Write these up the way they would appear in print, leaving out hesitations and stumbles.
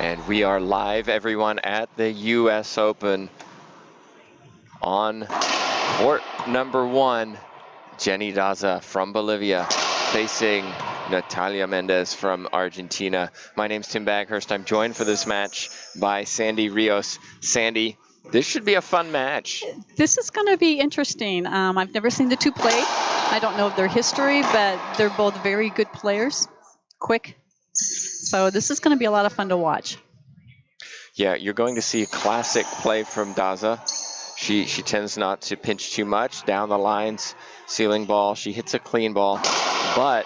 And we are live, everyone, at the U.S. Open on court number 1. Jenny Daza from Bolivia facing Natalia Mendez from Argentina. My name's Tim Baghurst. I'm joined for this match by Sandy Rios. Sandy, this should be a fun match. This is going to be interesting. I've never seen the two play. I don't know their history, but they're both very good players, quick. So this is going to be a lot of fun to watch. Yeah, you're going to see a classic play from Daza. She tends not to pinch too much down the lines, ceiling ball. She hits a clean ball, but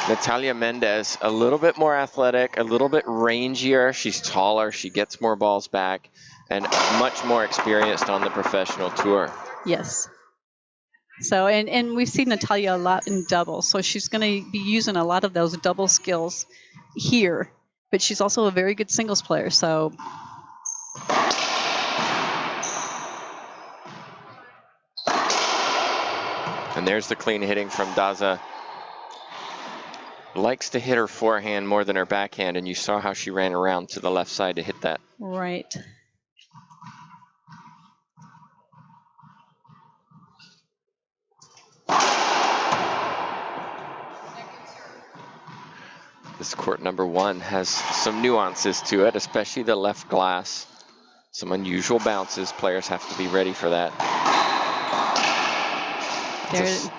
Natalia Mendez, a little bit more athletic, a little bit rangier. She's taller, she gets more balls back, and much more experienced on the professional tour. Yes. So, and we've seen Natalia a lot in doubles, so she's going to be using a lot of those double skills here, but she's also a very good singles player, so. And there's the clean hitting from Daza. Likes to hit her forehand more than her backhand, and you saw how she ran around to the left side to hit that. Right. This court number 1 has some nuances to it, especially the left glass. Some unusual bounces. Players have to be ready for that.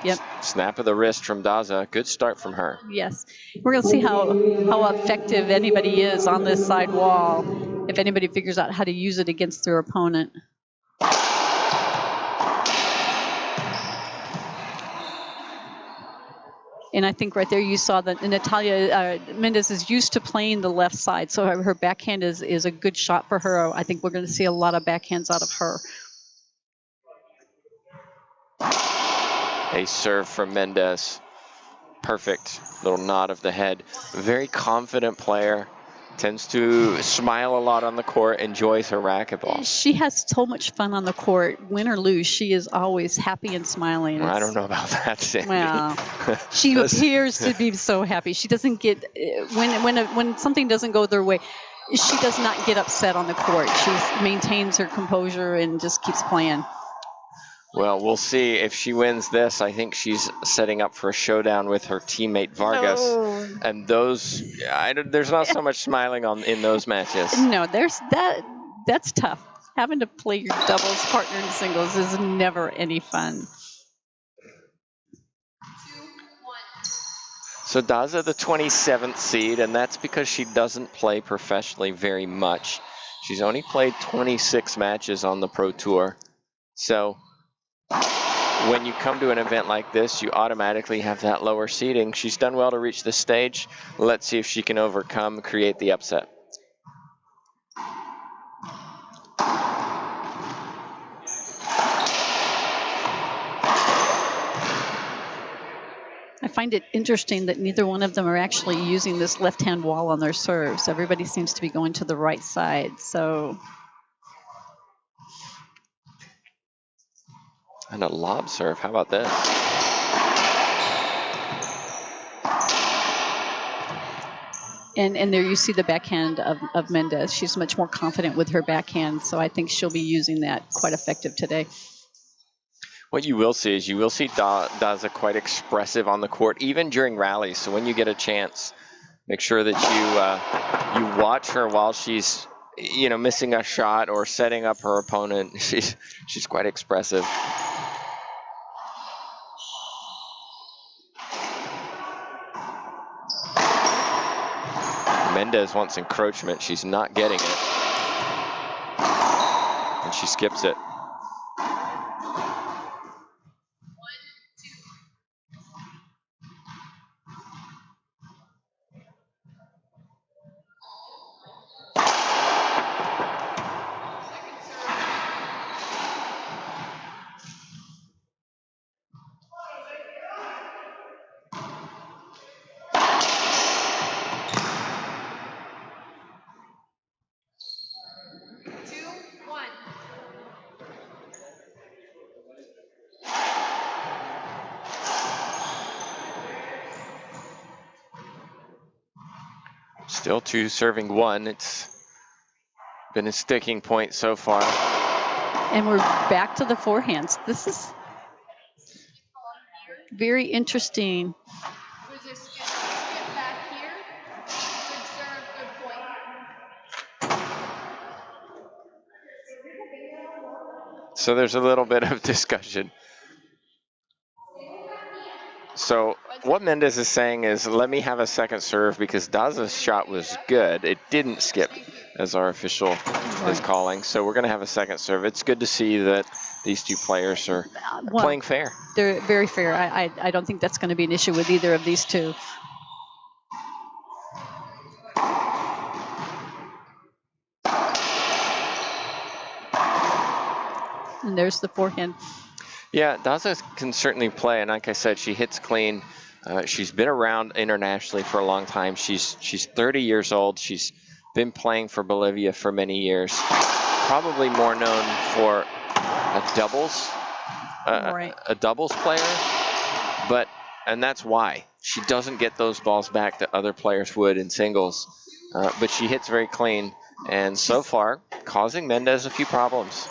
Yep. Snap of the wrist from Daza. Good start from her. Yes. We're going to see how effective anybody is on this side wall, if anybody figures out how to use it against their opponent. And I think right there you saw that Natalia Mendez is used to playing the left side, so her backhand is a good shot for her. I think we're going to see a lot of backhands out of her. A serve from Mendez. Perfect little nod of the head. Very confident player. Tends to smile a lot on the court, enjoys her racquetball. She has so much fun on the court. Win or lose, she is always happy and smiling. I don't know about that, Sandy. Well, she appears to be so happy. She doesn't get, when something doesn't go their way, she does not get upset on the court. She maintains her composure and just keeps playing. Well, we'll see if she wins this. I think she's setting up for a showdown with her teammate Vargas. No. And those, there's not so much smiling in those matches. No, that's tough. Having to play your doubles partner in singles is never any fun. So Daza, the 27th seed, and that's because she doesn't play professionally very much. She's only played 26 matches on the Pro Tour. So when you come to an event like this, you automatically have that lower seeding. She's done well to reach this stage. Let's see if she can overcome, create the upset. I find it interesting that neither one of them are actually using this left-hand wall on their serves. Everybody seems to be going to the right side, so. And a lob serve, how about this? And there you see the backhand of Mendez. She's much more confident with her backhand, so I think she'll be using that quite effective today. What you will see is you will see Daza quite expressive on the court, even during rallies. So when you get a chance, make sure that you watch her while she's missing a shot or setting up her opponent. She's quite expressive. Mendez wants encroachment. She's not getting it. And she skips it. Still 2 serving 1. It's been a sticking point so far. And we're back to the forehands. This is very interesting. So there's a little bit of discussion. So what Mendez is saying is, let me have a second serve because Daza's shot was good. It didn't skip, as our official is calling. So we're going to have a second serve. It's good to see that these two players are playing fair. They're very fair. I don't think that's going to be an issue with either of these two. And there's the forehand. Yeah, Daza can certainly play, and like I said, she hits clean. She's been around internationally for a long time. She's 30 years old. She's been playing for Bolivia for many years. Probably more known for a doubles player, and that's why she doesn't get those balls back that other players would in singles. But she hits very clean, and so far causing Mendez a few problems.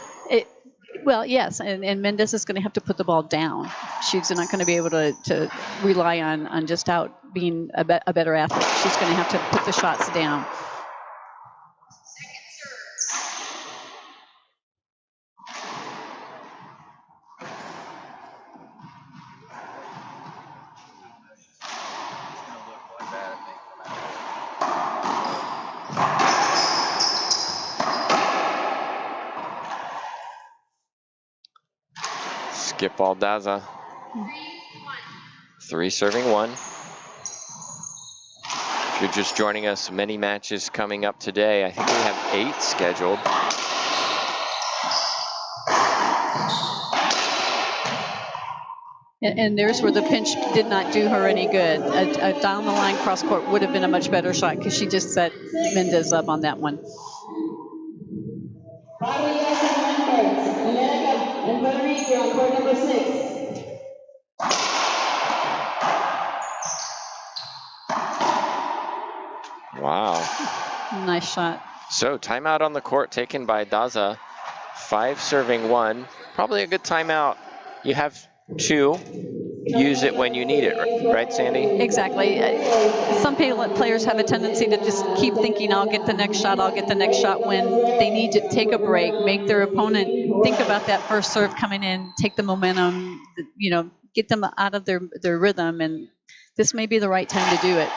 Well, yes, and Mendez is going to have to put the ball down. She's not going to be able to rely on just out being a better athlete. She's going to have to put the shots down. Skip ball Daza. 3 serving 1. If you're just joining us, many matches coming up today. I think we have 8 scheduled. And there's where the pinch did not do her any good. A down the line cross court would have been a much better shot because she just set Mendez up on that one. Wow. Nice shot. So timeout on the court taken by Daza. 5 serving 1. Probably a good timeout. You have 2. Use it when you need it, right, Sandy? Exactly. Some players have a tendency to just keep thinking, I'll get the next shot, when they need to take a break, make their opponent think about that first serve coming in, take the momentum, get them out of their rhythm, and this may be the right time to do it.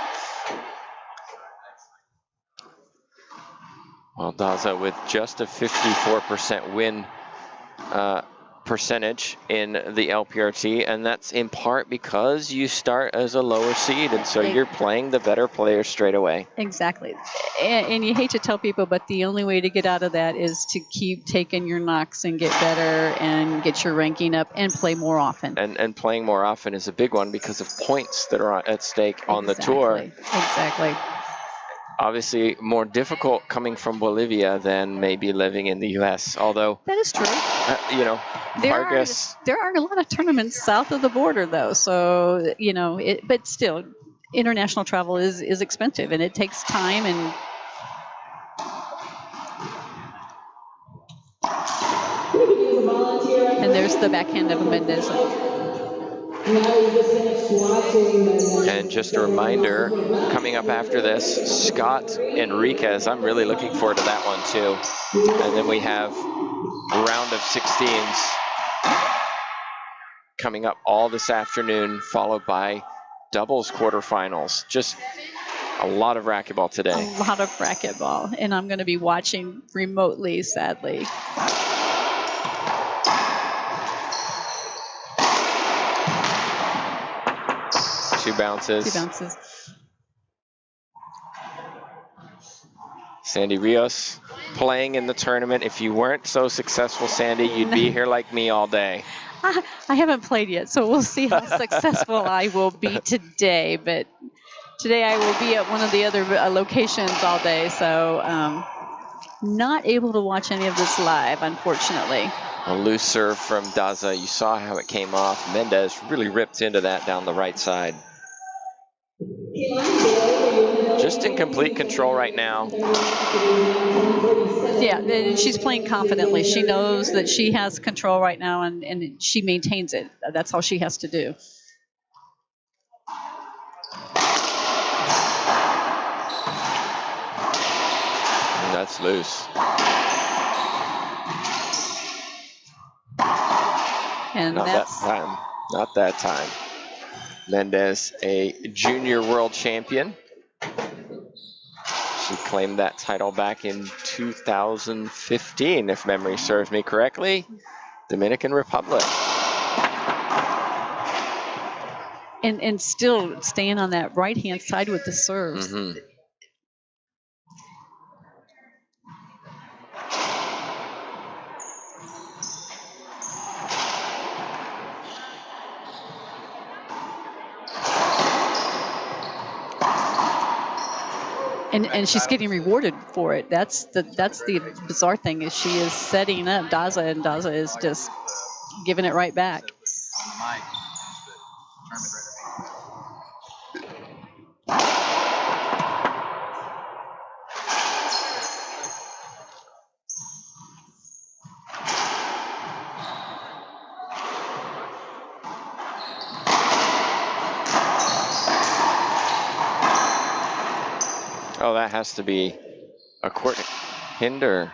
Well, Daza with just a 54% win percentage in the LPRT, and that's in part because you start as a lower seed, and so you're playing the better players straight away. Exactly. And you hate to tell people, but the only way to get out of that is to keep taking your knocks and get better and get your ranking up and play more often. And playing more often is a big one because of points that are at stake on the tour. Exactly. Obviously more difficult coming from Bolivia than maybe living in the U.S., although that is true. There are a lot of tournaments south of the border, though, so but still, international travel is expensive and it takes time. And there's the backhand of Mendez. And just a reminder, coming up after this, Scott Enriquez. I'm really looking forward to that one too. And then we have a round of 16s coming up all this afternoon, followed by doubles quarterfinals. Just a lot of racquetball today. A lot of racquetball, and I'm going to be watching remotely, sadly. 2 bounces. 2 bounces. Sandy Rios playing in the tournament. If you weren't so successful, Sandy, you'd be here like me all day. I haven't played yet, so we'll see how successful I will be today. But today I will be at one of the other locations all day, so not able to watch any of this live, unfortunately. A loose serve from Daza. You saw how it came off. Mendez really ripped into that down the right side. Just in complete control right now. Yeah, and she's playing confidently. She knows that she has control right now, and she maintains it. That's all she has to do. That's loose. And not that time. Not that time. Mendez, a junior world champion. She claimed that title back in 2015, if memory serves me correctly. Dominican Republic. And still staying on that right-hand side with the serves. Mm-hmm. And she's getting rewarded for it. That's the bizarre thing, is she is setting up Daza, and Daza is just giving it right back. Oh, that has to be a court hinder.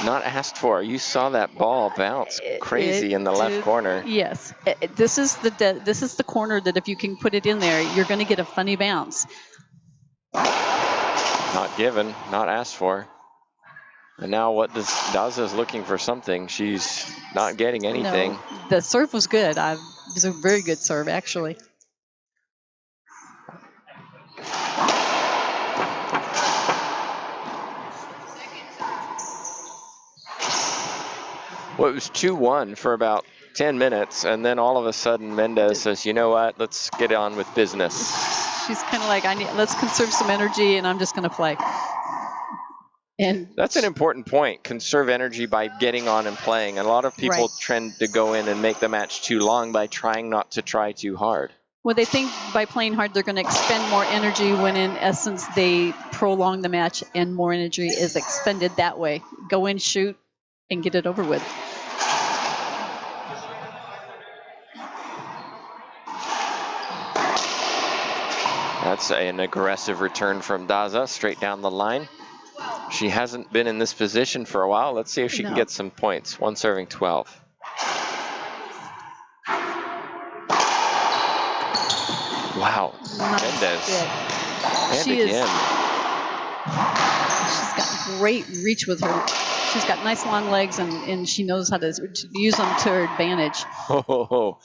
Not asked for. You saw that ball bounce crazy in the left corner. Yes, this is the corner that if you can put it in there, you're going to get a funny bounce. Not given, not asked for. And now what does Daza is looking for something. She's not getting anything. No, the serve was good. It was a very good serve, actually. Well, it was 2-1 for about 10 minutes, and then all of a sudden Mendez says, you know what, let's get on with business. She's kind of like, let's conserve some energy, and I'm just going to play. And that's an important point, conserve energy by getting on and playing. And a lot of people tend to go in and make the match too long by trying not to try too hard. Well, they think by playing hard, they're going to expend more energy, when in essence, they prolong the match and more energy is expended that way. Go in, shoot, and get it over with. That's an aggressive return from Daza, straight down the line. She hasn't been in this position for a while. Let's see if she can get some points. 1 serving 12. Wow, Mendez. And again. She's got great reach with her. She's got nice long legs, and she knows how to use them to her advantage. Oh.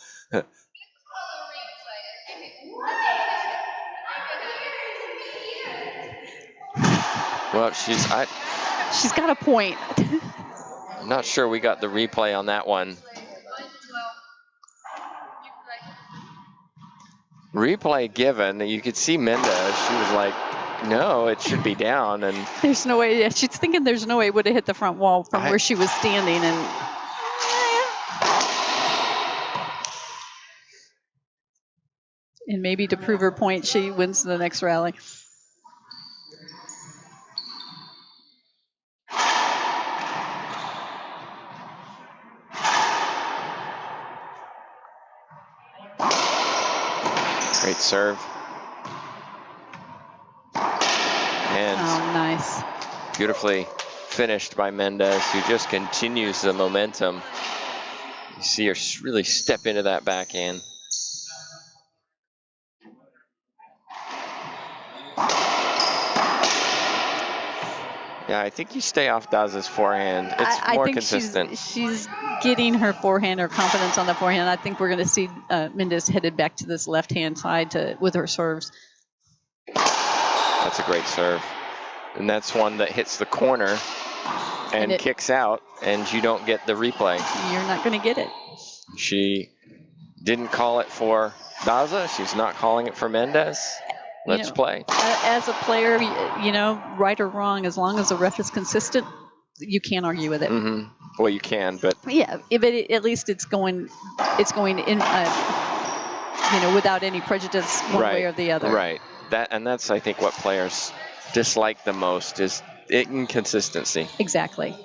Well, she's got a point. I'm not sure we got the replay on that one. Replay given. You could see Mendez. She was like, no, it should be down. And there's no way. Yeah, she's thinking there's no way it would have hit the front wall from where she was standing. And maybe to prove her point, she wins the next rally. Great serve. And nice. Beautifully finished by Mendez, who just continues the momentum. You see her really step into that backhand. Yeah, I think you stay off Daza's forehand. It's more consistent. She's getting her forehand, her confidence on the forehand. I think we're going to see Mendez headed back to this left-hand side with her serves. That's a great serve. And that's one that hits the corner and kicks out, and you don't get the replay. You're not going to get it. She didn't call it for Daza. She's not calling it for Mendez. Let's play. As a player, right or wrong, as long as the ref is consistent, you can't argue with it. Mm-hmm. Well, you can, but yeah, but at least it's going in, without any prejudice one way or the other. Right. that's I think what players dislike the most is inconsistency. Exactly.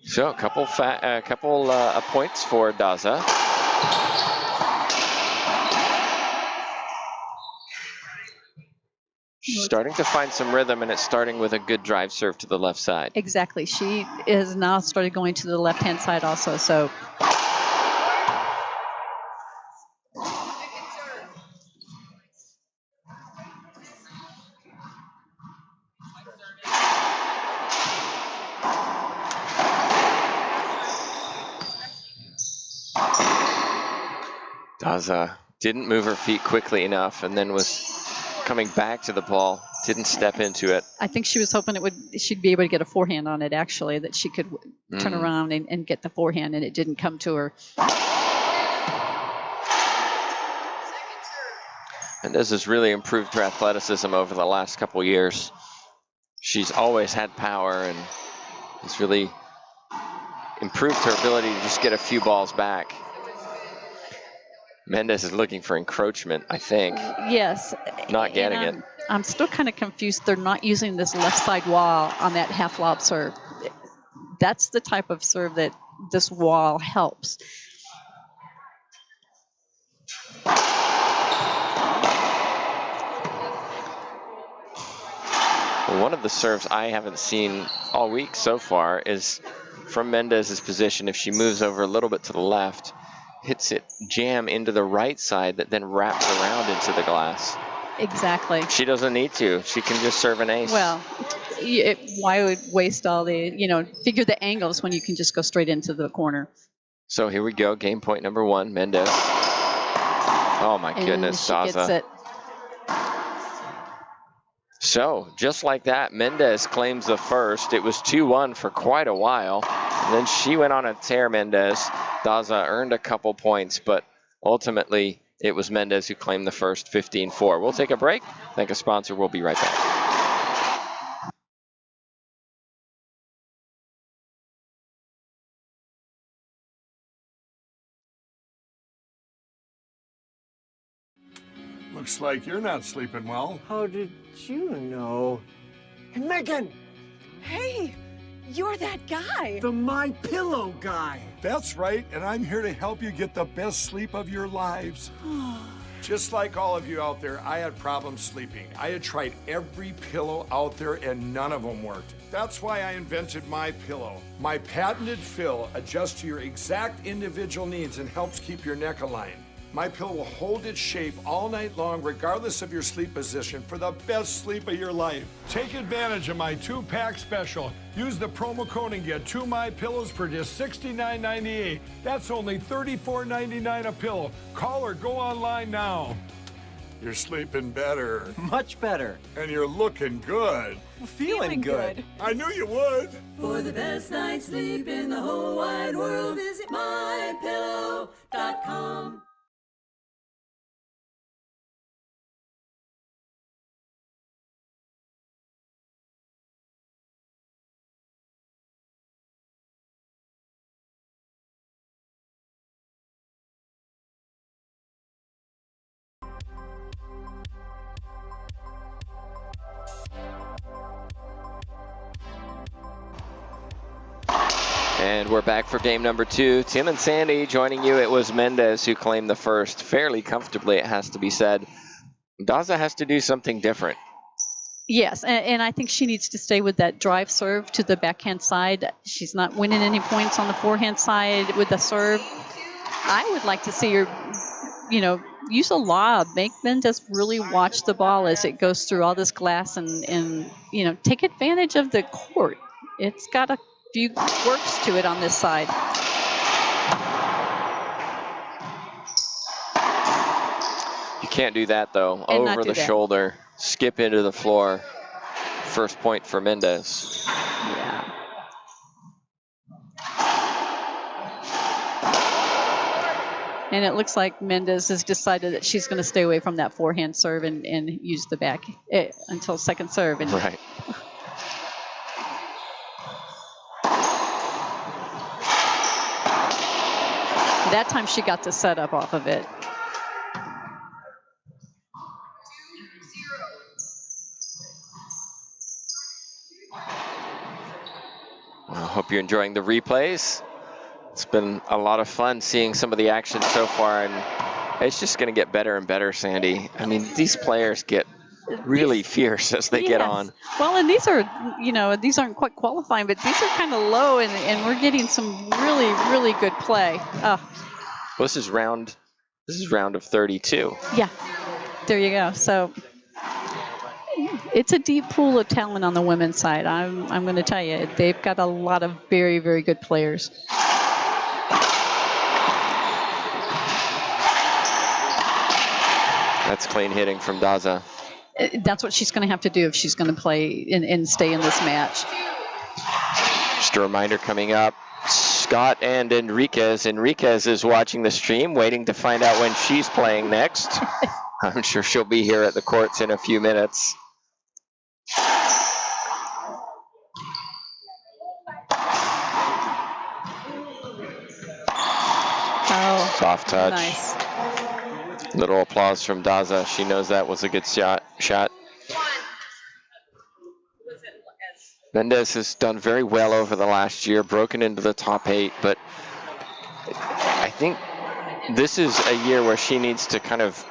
So a couple points for Daza. She's starting to find some rhythm, and it's starting with a good drive serve to the left side. Exactly. She has now started going to the left-hand side also. So. Daza didn't move her feet quickly enough, and then was coming back to the ball. Didn't step into it. I think she was hoping she'd be able to get a forehand on it, actually, that she could turn around and get the forehand, and it didn't come to her. Mendez has really improved her athleticism over the last couple years. She's always had power and has really improved her ability to just get a few balls back. Mendez is looking for encroachment, I think. Yes. Not getting it. I'm still kind of confused. They're not using this left side wall on that half lob serve. That's the type of serve that this wall helps. One of the serves I haven't seen all week so far is from Mendez's position. If she moves over a little bit to the left, hits it jam into the right side that then wraps around into the glass. Exactly. She doesn't need to. She can just serve an ace. Well, why would waste all the, figure the angles when you can just go straight into the corner. So here we go. Game point number 1, Mendez. Oh my goodness, Daza. Gets it. So, just like that, Mendez claims the first. It was 2-1 for quite a while. And then she went on a tear, Mendez. Daza earned a couple points, but ultimately it was Mendez who claimed the first, 15-4. We'll take a break. Thank a sponsor. We'll be right back. Looks like you're not sleeping well. How did you know? And Megan! Hey, you're that guy. The My Pillow guy. That's right, and I'm here to help you get the best sleep of your lives. Just like all of you out there, I had problems sleeping. I had tried every pillow out there and none of them worked. That's why I invented My Pillow. My patented fill adjusts to your exact individual needs and helps keep your neck aligned. My Pillow will hold its shape all night long, regardless of your sleep position, for the best sleep of your life. Take advantage of my 2-pack special. Use the promo code and get 2 My Pillows for just $69.98. That's only $34.99 a pillow. Call or go online now. You're sleeping better. Much better. And you're looking good. Feeling good. I knew you would. For the best night's sleep in the whole wide world, visit mypillow.com. And we're back for game number 2. Tim and Sandy joining you. It was Mendez who claimed the first fairly comfortably, it has to be said. Daza has to do something different. Yes, and I think she needs to stay with that drive serve to the backhand side. She's not winning any points on the forehand side with the serve. I would like to see her, use a lob. Make Mendez really watch the ball as it goes through all this glass and take advantage of the court. It's got a few works to it on this side. You can't do that, though. And over the shoulder, skip into the floor. First point for Mendez. Yeah. And it looks like Mendez has decided that she's going to stay away from that forehand serve and use the back until second serve. And right. that time she got the setup off of it. I hope you're enjoying the replays. It's been a lot of fun seeing some of the action so far, and it's just going to get better and better, Sandy. I mean, these players get really fierce as they get on. Well, and these are, these aren't quite qualifying, but these are kind of low, and we're getting some really, really good play. Well, this is round of 32. Yeah, there you go. So it's a deep pool of talent on the women's side. I'm going to tell you, they've got a lot of very, very good players. That's clean hitting from Daza. That's what she's going to have to do if she's going to play and stay in this match. Just a reminder coming up, Scott and Enriquez. Enriquez is watching the stream, waiting to find out when she's playing next. I'm sure she'll be here at the courts in a few minutes. Oh, soft touch. Nice. Little applause from Daza. She knows that was a good shot. Mendez has done very well over the last year, broken into the top 8, but I think this is a year where she needs to kind of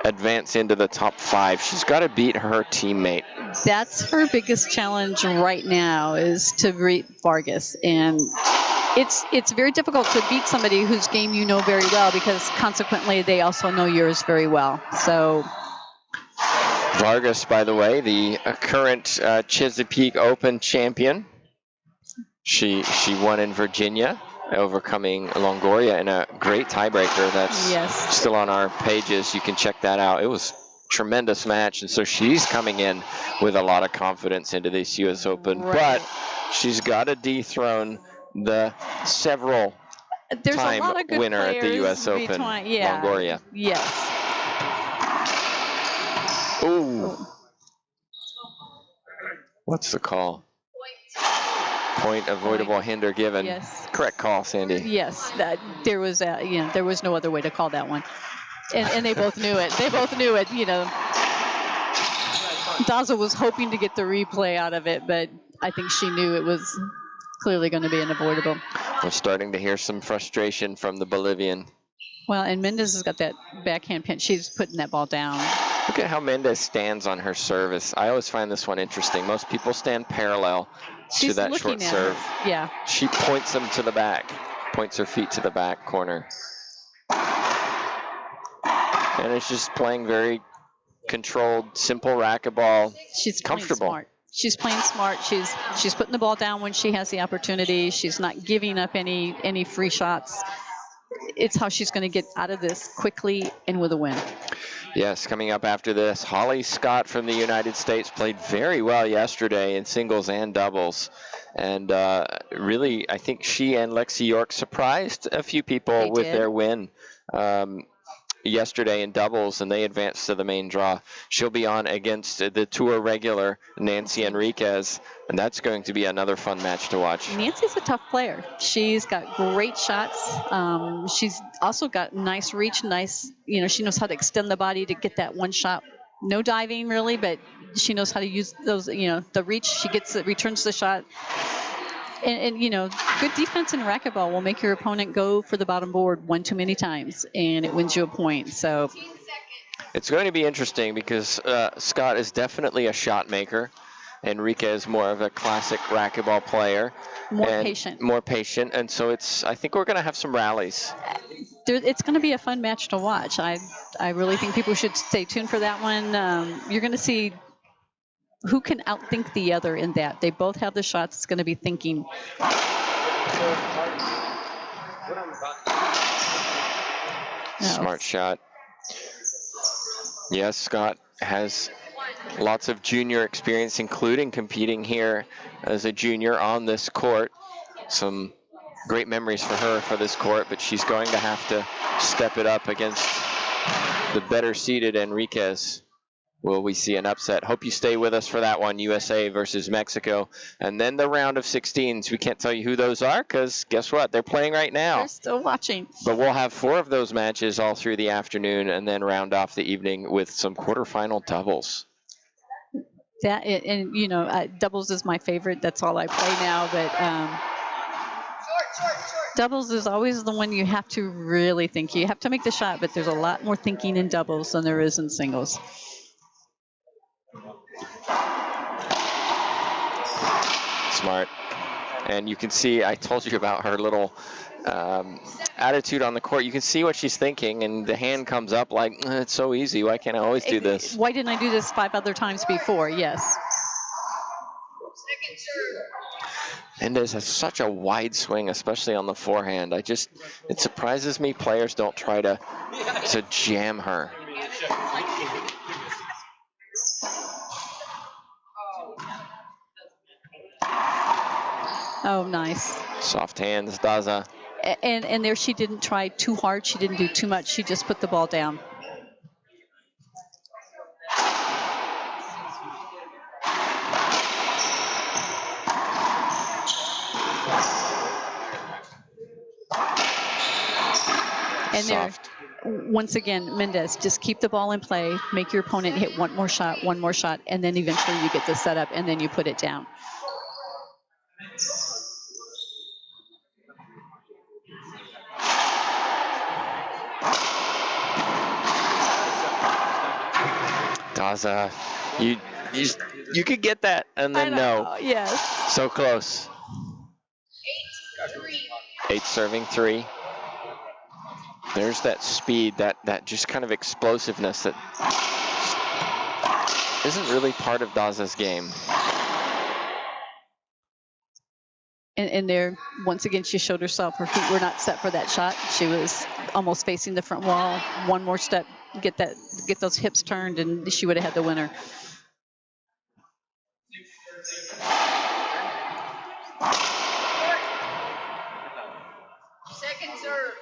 advance into the top 5. She's got to beat her teammate. That's her biggest challenge right now, is to beat Vargas, and it's very difficult to beat somebody whose game you know very well, because consequently they also know yours very well. So Vargas, by the way, the current Chesapeake Open champion. She won in Virginia, overcoming Longoria in a great tiebreaker. That's still on our pages. You can check that out. It was a tremendous match, and so she's coming in with a lot of confidence into this U.S. Open. Right. But she's got to dethrone the several time winner at the U.S. Open, Longoria. Yes. Ooh. What's the call? Point avoidable hinder given. Yes. Correct call, Sandy. Yes, there was no other way to call that one, and they both knew it. Daza was hoping to get the replay out of it, but I think she knew it was clearly going to be unavoidable. We're starting to hear some frustration from the Bolivian. Well, and Mendez has got that backhand pin. She's putting that ball down. Look at how Mendez stands on her service. I always find this one interesting. Most people stand parallel to that short serve. Yeah. She points them to the back, points her feet to the back corner. And it's just playing very controlled, simple racquetball. She's comfortable. Smart. She's playing smart. She's putting the ball down when she has the opportunity. She's not giving up any free shots. It's how she's going to get out of this quickly and with a win. Yes, coming up after this, Holly Scott from the United States played very well yesterday in singles and doubles. And really, I think she and Lexi York surprised a few people with their win yesterday in doubles, and they advanced to the main draw. She'll be on against the tour regular, Nancy Enriquez, and that's going to be another fun match to watch. Nancy's a tough player. She's got great shots. She's also got nice reach, she knows how to extend the body to get that one shot. No diving really, but she knows how to use those, the reach. She gets it, returns the shot. And good defense in racquetball will make your opponent go for the bottom board one too many times, and it wins you a point. So it's going to be interesting because Scott is definitely a shot maker. Enriquez is more of a classic racquetball player. More patient. And so I think we're going to have some rallies. It's going to be a fun match to watch. I really think people should stay tuned for that one. You're going to see who can outthink the other in that. They both have the shots. It's going to be thinking. Smart shot. Yes, Scott has lots of junior experience, including competing here as a junior on this court. Some great memories for her for this court, but she's going to have to step it up against the better seeded Enriquez. Will we see an upset? Hope you stay with us for that one, USA versus Mexico. And then the round of 16s. We can't tell you who those are because guess what? They're playing right now. They're still watching. But we'll have 4 of those matches all through the afternoon and then round off the evening with some quarterfinal doubles. That and you know, doubles is my favorite. That's all I play now. But doubles is always the one you have to really think. You have to make the shot, but there's a lot more thinking in doubles than there is in singles. Smart. And you can see, I told you about her little attitude on the court. You can see what she's thinking, and the hand comes up like, it's so easy. Why can't I always do this? Why didn't I do this 5 other times before? Yes. Mendez has such a wide swing, especially on the forehand. It surprises me players don't try to jam her. Oh, nice. Soft hands, Daza. And there she didn't try too hard. She didn't do too much. She just put the ball down. And there, once again, Mendez, just keep the ball in play, make your opponent hit one more shot, and then eventually you get the setup, and then you put it down. Daza, you could get that, and then no. Yes. So close. 8 serving 3. There's that speed, that just kind of explosiveness that isn't really part of Daza's game. And there, once again, she showed herself. Her feet were not set for that shot. She was almost facing the front wall. One more step, get those hips turned, and she would have had the winner. Second serve.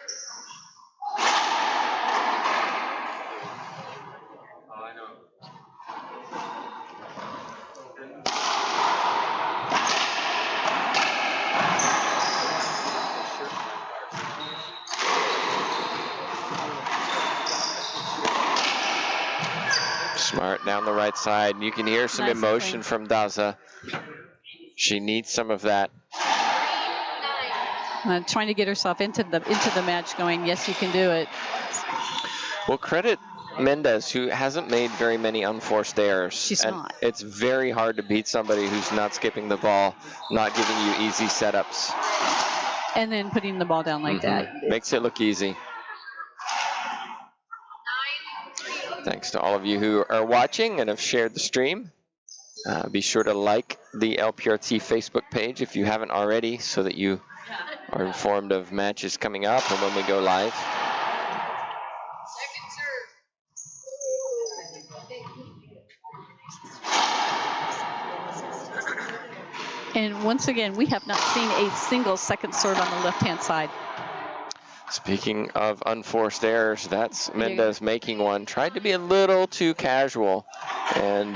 Smart down the right side. You can hear some emotion from Daza. She needs some of that. Trying to get herself into the match, going, yes, you can do it. Well, credit Mendez, who hasn't made very many unforced errors. She's not. It's very hard to beat somebody who's not skipping the ball, not giving you easy setups. And then putting the ball down like that. Makes it look easy. Thanks to all of you who are watching and have shared the stream. Be sure to like the LPRT Facebook page if you haven't already, so that you are informed of matches coming up and when we go live. And once again, we have not seen a single second serve on the left-hand side. Speaking of unforced errors, that's Mendez making one. Tried to be a little too casual and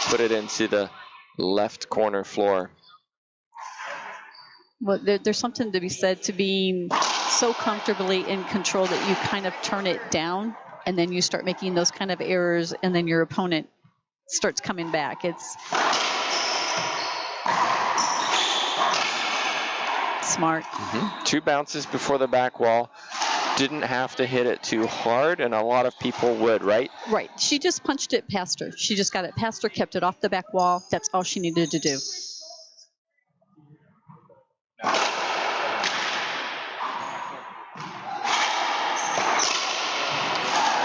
put it into the left corner floor. Well, there's something to be said to being so comfortably in control that you kind of turn it down, and then you start making those kind of errors, and then your opponent starts coming back. It's smart. 2 bounces before the back wall. Didn't have to hit it too hard, and a lot of people would, right? Right. She just punched it past her. She just got it past her, kept it off the back wall. That's all she needed to do.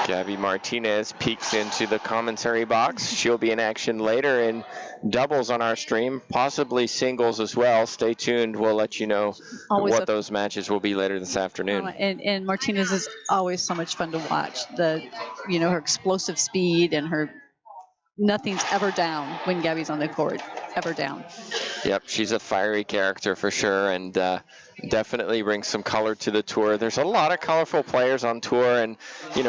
Gabby Martinez peeks into the commentary box. She'll be in action later in doubles on our stream, possibly singles as well. Stay tuned. We'll let you know what those matches will be later this afternoon. And Martinez is always so much fun to watch. Her explosive speed and her nothing's ever down when Gabby's on the court, ever down. Yep, she's a fiery character for sure, and definitely brings some color to the tour. There's a lot of colorful players on tour, and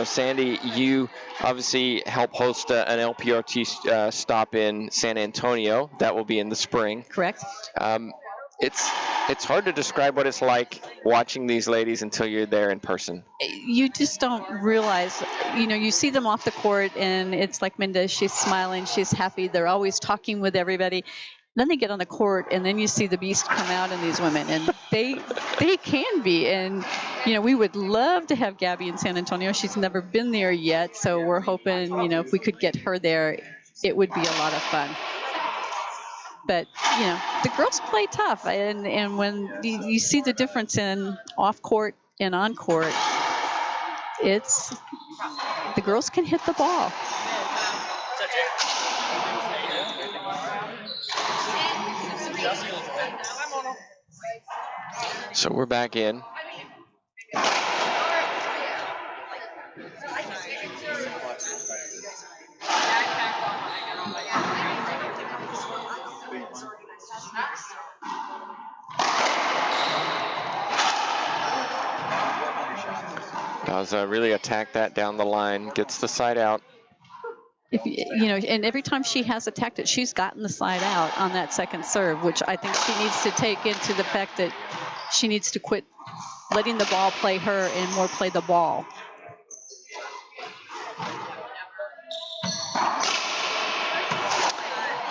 Sandy, you obviously help host an LPRT stop in San Antonio. That will be in the spring. Correct. it's hard to describe what it's like watching these ladies until you're there in person. You just don't realize, you see them off the court and it's like Mendez, she's smiling, she's happy, they're always talking with everybody. Then they get on the court and then you see the beast come out in these women, and they can be. And, we would love to have Gabby in San Antonio. She's never been there yet, so we're hoping, if we could get her there, it would be a lot of fun. But, the girls play tough, and when you see the difference in off court and on court, the girls can hit the ball. So we're back in. Daza really attacked that down the line, gets the side out. And every time she has attacked it, she's gotten the side out on that second serve, which I think she needs to take into the fact that she needs to quit letting the ball play her and more play the ball.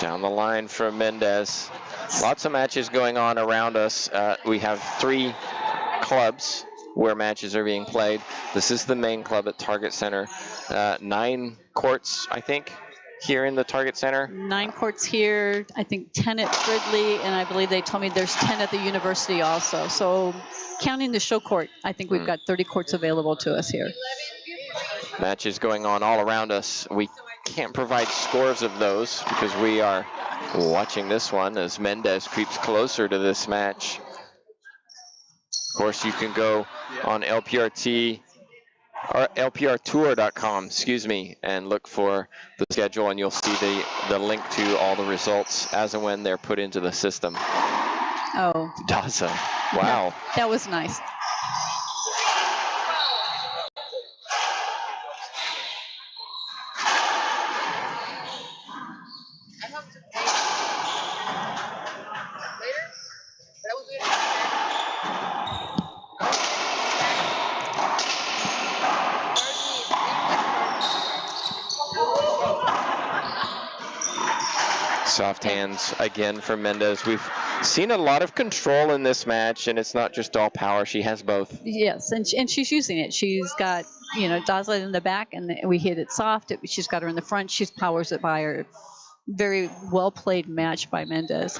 Down the line from Mendez. Lots of matches going on around us. We have 3 clubs where matches are being played. This is the main club at Target Center. 9 courts, I think, here in the Target Center. 9 courts here, I think 10 at Fridley, and I believe they told me there's 10 at the university also. So counting the show court, I think we've got 30 courts available to us here. Matches going on all around us. We can't provide scores of those because we are watching this one as Mendez creeps closer to this match. Of course, you can go on LPRT or LPRtour.com, and look for the schedule, and you'll see the link to all the results as and when they're put into the system. Oh. Daza. Wow. That was nice. Soft hands again for Mendez. We've seen a lot of control in this match, and it's not just all power. She has both. Yes, and she's using it. She's got, Daza in the back, and we hit it soft. She's got her in the front. She powers it by her. Very well played match by Mendez.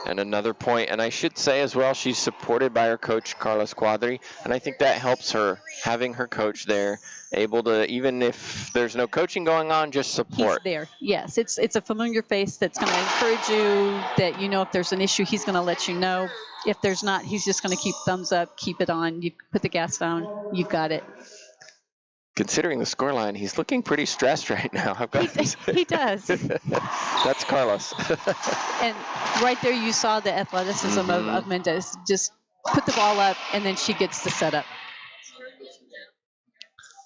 And another point, and I should say as well, she's supported by her coach, Carlos Quadri, and I think that helps her, having her coach there, able to, even if there's no coaching going on, just support. He's there, yes. It's a familiar face that's going to encourage you, that if there's an issue, he's going to let you know. If there's not, he's just going to keep thumbs up, keep it on. You put the gas down, you've got it. Considering the scoreline, he's looking pretty stressed right now. He does. That's Carlos. And right there you saw the athleticism of Mendez. Just put the ball up, and then she gets the setup.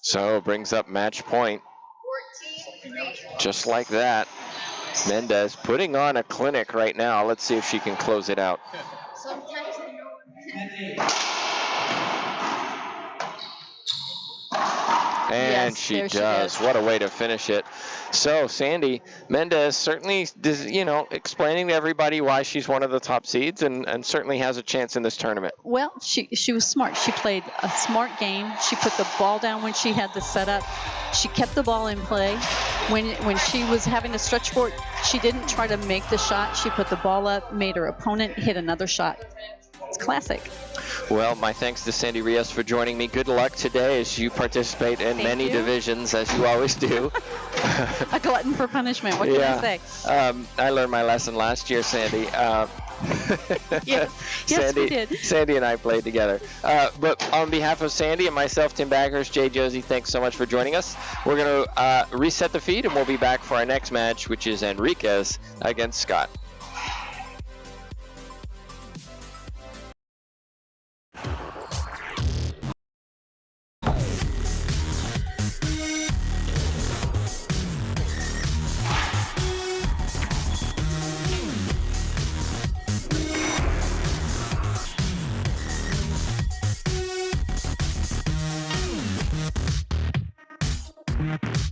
So brings up match point. Just like that. Mendez putting on a clinic right now. Let's see if she can close it out. And yes, she does. What a way to finish it. So, Sandy, Mendez certainly, explaining to everybody why she's one of the top seeds and certainly has a chance in this tournament. Well, she was smart. She played a smart game. She put the ball down when she had the setup. She kept the ball in play. When she was having a stretch court, she didn't try to make the shot. She put the ball up, made her opponent hit another shot. It's classic. Well, my thanks to Sandy Rios for joining me. Good luck today as you participate in many divisions, as you always do. A glutton for punishment. What can I say? I learned my lesson last year, Sandy. Yes, we did. Sandy and I played together. But on behalf of Sandy and myself, Tim Baghurst, Jay Josie, thanks so much for joining us. We're going to reset the feed, and we'll be back for our next match, which is Enriquez against Scott. world.